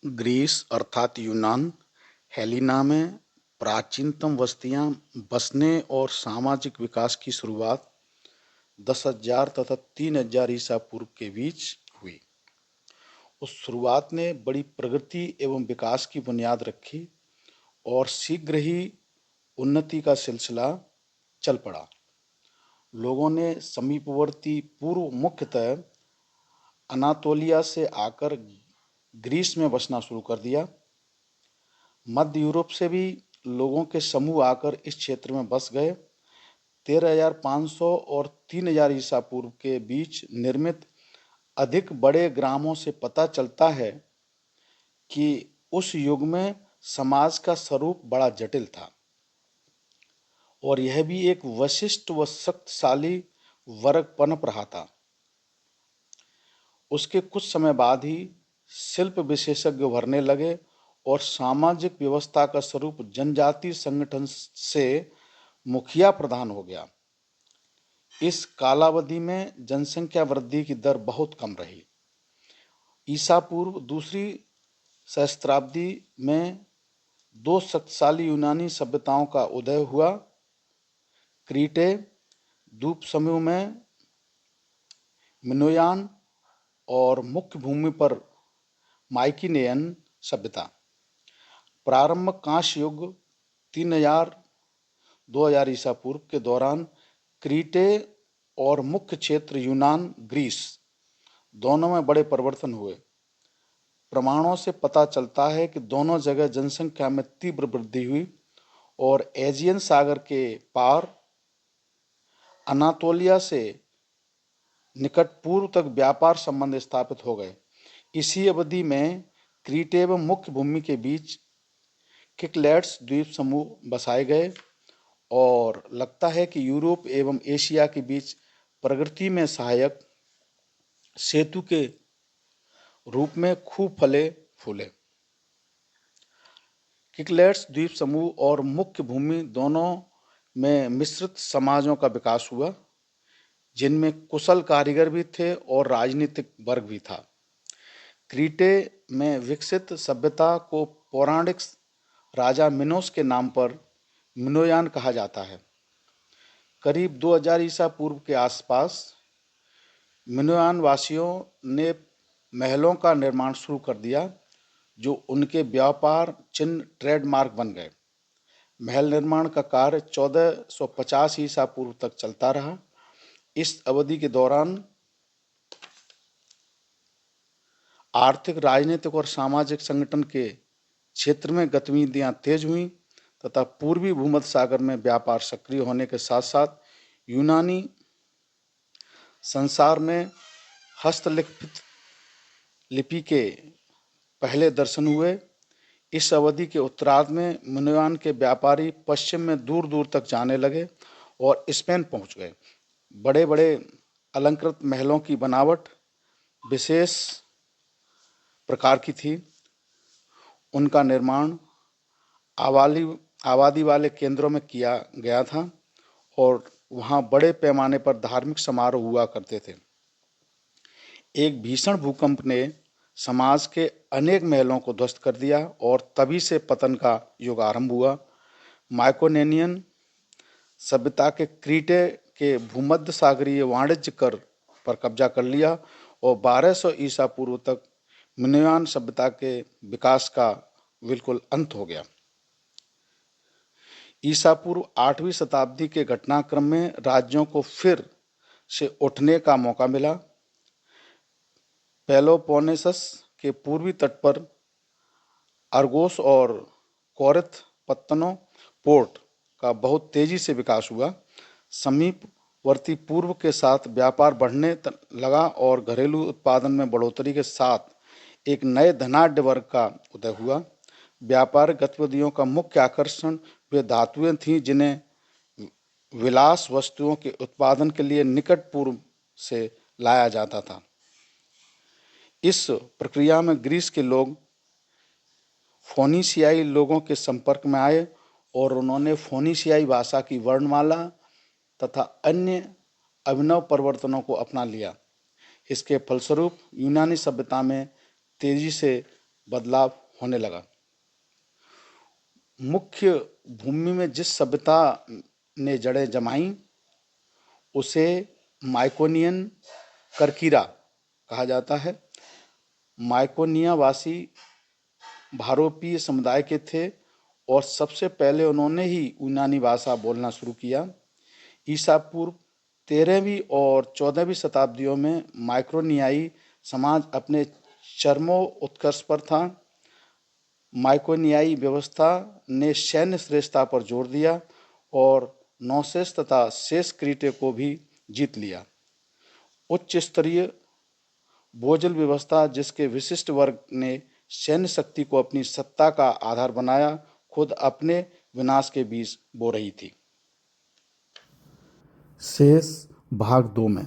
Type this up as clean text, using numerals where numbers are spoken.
Greece अर्थात यूनान, Helena में प्राचीनतम बस्तियां बसने और सामाजिक विकास की शुरुआत 10,000 तथा 3,000 ईसा पूर्व के बीच हुई। उस शुरुआत ने बड़ी प्रगति एवं विकास की बुनियाद रखी और शीघ्र ही उन्नति का सिलसिला चल पड़ा। लोगों ने समीपवर्ती पूर्व मुख्यतः अनातोलिया से आकर ग्रीस में बसना शुरू कर दिया। मध्य यूरोप से भी लोगों के समूह आकर इस क्षेत्र में बस गए। 13,500 और 3,000 ईसा पूर्व के बीच निर्मित अधिक बड़े ग्रामों से पता चलता है कि उस युग में समाज का स्वरूप बड़ा जटिल था और यह भी एक वशिष्ठ व शक्तिशाली वर्ग पनप रहा था। उसके कुछ समय बाद ही शिल्प विशेषज्ञ उभरने लगे और सामाजिक व्यवस्था का स्वरूप जनजातीय संगठन से मुखिया प्रधान हो गया। इस कालावधि में जनसंख्या वृद्धि की दर बहुत कम रही। ईसा पूर्व दूसरी सहस्त्राब्दी में दो शक्तिशाली यूनानी सभ्यताओं का उदय हुआ। क्रीटे द्वीप समूह में मिनोयान और मुख्य भूमि पर माइकिनेयन सभ्यता। प्रारंभ कांस्य युग 3,000-2,000 ईसा पूर्व के दौरान क्रीटे और मुख्य क्षेत्र यूनान ग्रीस दोनों में बड़े परिवर्तन हुए। प्रमाणों से पता चलता है कि दोनों जगह जनसंख्या में तीव्र वृद्धि हुई और एजियन सागर के पार अनातोलिया से निकट पूर्व तक व्यापार संबंध स्थापित हो गए। इसी अवधि में क्रीटे एवं मुख्य भूमि के बीच किकलैड्स द्वीप समूह बसाए गए और लगता है कि यूरोप एवं एशिया के बीच प्रगति में सहायक सेतु के रूप में खूब फले फूले। किकलैड्स द्वीप समूह और मुख्य भूमि दोनों में मिश्रित समाजों का विकास हुआ, जिनमें कुशल कारीगर भी थे और राजनीतिक वर्ग भी था। क्रीटे में विकसित सभ्यता को पौराणिक राजा मिनोस के नाम पर मिनोयान कहा जाता है। करीब 2000 ईसा पूर्व के आसपास मिनोयान वासियों ने महलों का निर्माण शुरू कर दिया, जो उनके व्यापार चिन्ह ट्रेडमार्क बन गए। महल निर्माण का कार्य 1450 ईसा पूर्व तक चलता रहा। इस अवधि के दौरान आर्थिक, राजनीतिक और सामाजिक संगठन के क्षेत्र में गतिविधियां तेज हुई तथा पूर्वी भूमध्य सागर में व्यापार सक्रिय होने के साथ साथ यूनानी संसार में हस्तलिखित लिपि के पहले दर्शन हुए। इस अवधि के उत्तरार्ध में मिनोयान के व्यापारी पश्चिम में दूर दूर तक जाने लगे और स्पेन पहुंच गए। बड़े बड़े अलंकृत महलों की बनावट विशेष प्रकार की थी। उनका निर्माण आबादी वाले केंद्रों में किया गया था और वहाँ बड़े पैमाने पर धार्मिक समारोह हुआ करते थे। एक भीषण भूकंप ने समाज के अनेक महलों को ध्वस्त कर दिया और तभी से पतन का युग आरंभ हुआ। माइकोनेनियन सभ्यता के क्रीटे के भूमध्य सागरीय वाणिज्य कर पर कब्जा कर लिया और 1200 ईसा पूर्व तक मिनोयान सभ्यता के विकास का बिल्कुल अंत हो गया। ईसा पूर्व 8वीं शताब्दी के घटनाक्रम में राज्यों को फिर से उठने का मौका मिला। पेलोपोनेसस के पूर्वी तट पर अर्गोस और कोरिन्थ पत्तनों पोर्ट का बहुत तेजी से विकास हुआ। समीपवर्ती पूर्व के साथ व्यापार बढ़ने लगा और घरेलू उत्पादन में बढ़ोतरी के साथ एक नए धनाढ्य वर्ग का उदय हुआ। व्यापारिक गतिविधियों का मुख्य आकर्षण वे धातुएं थीं जिन्हें विलास वस्तुओं के उत्पादन के लिए निकट पूर्व से लाया जाता था। इस प्रक्रिया में ग्रीस के लोग फोनीशियाई लोगों के संपर्क में आए और उन्होंने फोनीशियाई भाषा की वर्णमाला तथा अन्य अभिनव परिवर्तनों को अपना लिया। इसके फलस्वरूप यूनानी सभ्यता में तेजी से बदलाव होने लगा। मुख्य भूमि में जिस सभ्यता ने जड़ें जमाई उसे माइकोनियन करकिरा कहा जाता है। माइकोनियावासी भारोपीय समुदाय के थे और सबसे पहले उन्होंने ही यूनानी भाषा बोलना शुरू किया। ईसा पूर्व 13वीं और 14वीं शताब्दियों में माइक्रोनियाई समाज अपने चरमोत्कर्ष पर था। माइकोनियाई व्यवस्था ने सैन्य श्रेष्ठता पर जोर दिया और नौशेष तथा शेष क्रीटे को भी जीत लिया। उच्च स्तरीय भोजल व्यवस्था जिसके विशिष्ट वर्ग ने सैन्य शक्ति को अपनी सत्ता का आधार बनाया खुद अपने विनाश के बीज बो रही थी। शेष भाग 2 में